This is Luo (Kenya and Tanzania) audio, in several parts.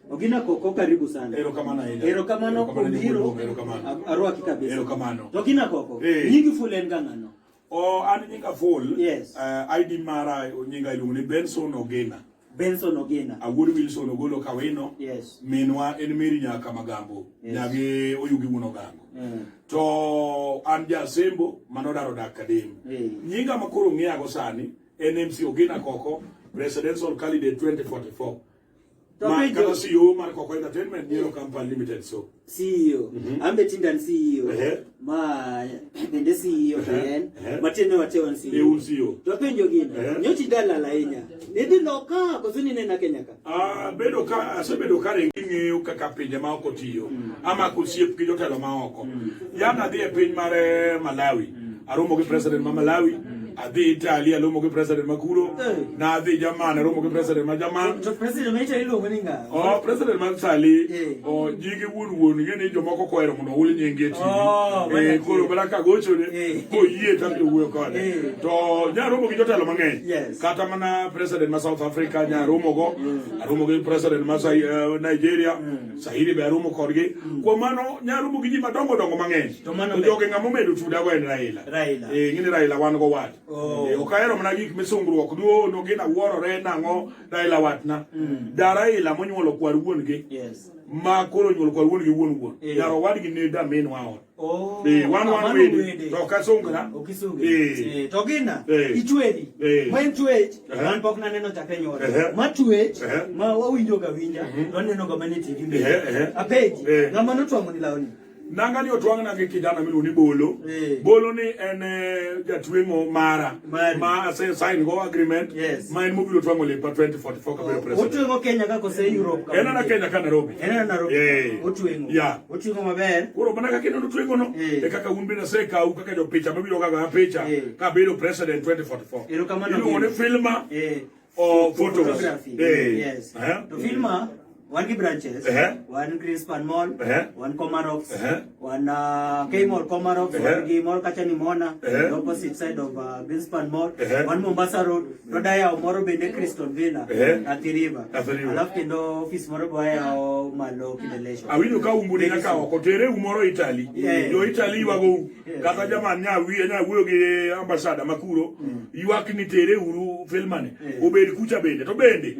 Ogina Koko karibu sana. Erokamano kumbiro. Arwaki kabisa. Erokamano. Ogina Koko. Nyingi fulen gangano. An nyinga full. Yes. ID mara nyinga ilungni Benson Ogena. Benson Ogena. Awuod Wilson Ogolo Kaweno. Yes. Minwa en Mary Nyaka Magambo. Nyagi Oyugi Wuon Ogango. To an jasembo manodaro dak kadem. Nyinga makoro ng'iago sani NMC Ogena Koko presidential candidate 2044. Kaka CEO mar Koko Entertainment Nyero Company Limited so. CEO. Ambe tindan CEO. Ma bende CEO ten. Matene watewan CEO. CEO. To penjo gina. Nyochi dala la inya. Nidi loka kozuni nena Kenya ka. Bedo ka asebedo ka ng'eyo kaka pinje ma oko tiyo. Ama kusiep gi jotelo ma oko. Yana dhi e piny mar Malawi. Aromo gi president ma Malawi. Adhi Italy aromo gi president Makuro. Na adhi Jaman aromo gi president ma Jaman. To president ma Italy lo ng'inga. President ma Italy jigi wuon ng'eni jomoko kohero mondo ul nyingi ti. Koro bala ka gochone ko yie tan wuoyo kode. To nyaromo gi jotelo mang'eny. Kata mana president ma South Africa nyaromo go. Aromo gi president ma Nigeria. Sahiri be aromo kodgi. Kuom mano nyaromo gi ji madongo mang'eny. To joge ng'ama omedo tuda go en Raila. Ng'ini Raila wan go wat. Okahero mana gik misungruok duono gina wuorore nang'o Raila watna. Da Raila monyuolo kwar wuon gi. Ma koro nyuolo kwar wuon gi wuon. Yaro wadgi ne da min waon. Wan wedi. To kasungra. To gina ichwedi. When twech wan pok naneno chakre nyoro. Ma twech ma wawinjo ga winja. To neno ga maniti gi mi. Apeji. Ng'ama notwang'o ni lawni. Nanga ni otwang'na gi kijana miluongo ni Bolo. Bolo ni en jatweng'o mara. Ma sign go agreement. Ma en mobiro twang'o lepa 2044 kabiro president. Otweng'o Kenya ka kose Europe. En na Kenya ka Nairobi. Otweng'o. Otweng'o maber. Koro mana ka kendo otweng'o no. E kaka un bina seka u kaka jo picha mabiro ga picha ka bedo president 2044. Iluongo ni Filma o photos. Yes. To Filma one branches, one Crispan Mall, one Comarox, one K-Mall Comarox, one Mall Kachani Mona, the opposite side of Crispan Mall, one Mombasa Road, Rodaya Moro Bende Crystal Villa, at the river. I love to know office Moroboya or Malo Kidelation. I will go Mudinaka, Cotere, Moro Italy. Yo Italy, you go, Katajamania, we and I will get Ambassador Makuro, you are Kinitere, Uru, Filmane, Obey Kucha Bende, Obende.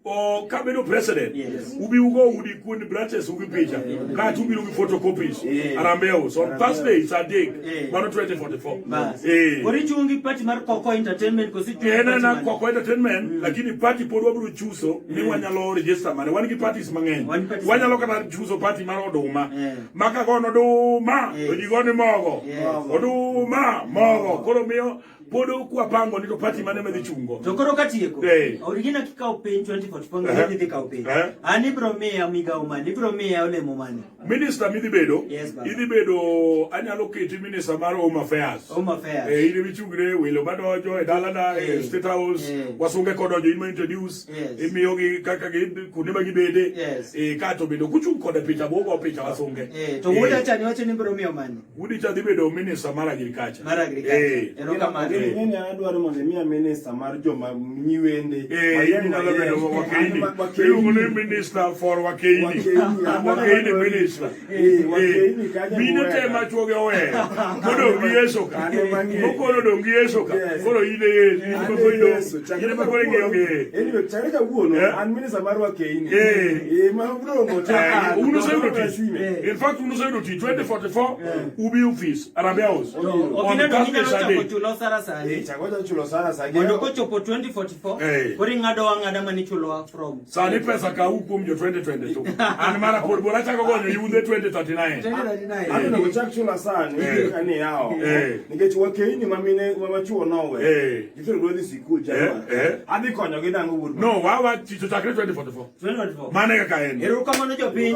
O cabinet president ubi ugo udi kundi branches ubi picture ka tubi ubi photocopies arambeo so on Thursday it's a day 2044 orichungi party mar Koko Entertainment kosi na Koko Entertainment lakini party podwa bro chuso ni wanyalo register mane wan gi parties mang'eny wanyalo kata chuso party mar Oduma maka gono Oduma to digoni mogo Oduma mogo koro miyo podo kwa pango nito party mane medhi chungo to koro katieko origina kikao pin 2044 ngidi kikao pin ani bromia miga umani bromia ole momani minister midhi bedo idhi bedo anyalo keti minister mar home affairs idhi bichungre welo madojo e dalada state house wasunge kodojo imo introduce imiyogi kaka kuonde ma gibede kato bedo kuchung kode picha bogo picha wasunge to wuda chani wacho ni bromia mani wudi cha dhi bedo minister mar agriculture erokamano nene adwaro mondo mia minister mar joma nyiwende mayani na bedo wakeini minister for wakeini minister mine tema chuoge owe kodo ngieso ka kodo dongi yeso ka koro ide ine makore ngioge anyway charika wuono an minister mar wakeini ma bro mo uno sayudo in fact uno sayudo 2044 ubi office Arabia House okina domina no chulo sara chagoja chulo sara sagi mondo kochopo 2044 kori ng'ada mani chulo from sani pesa ka hukum jo 2022 an mara pod bora chako gonyo yudhe 2039 ano go chak chulo sani kani yao nikech wakeini mamine mamachuo nowe gitero dwedi sikul jama adhi konyo gi dango wuod no wawa chicho chakre 2044 mane kaka en erokamano jopiny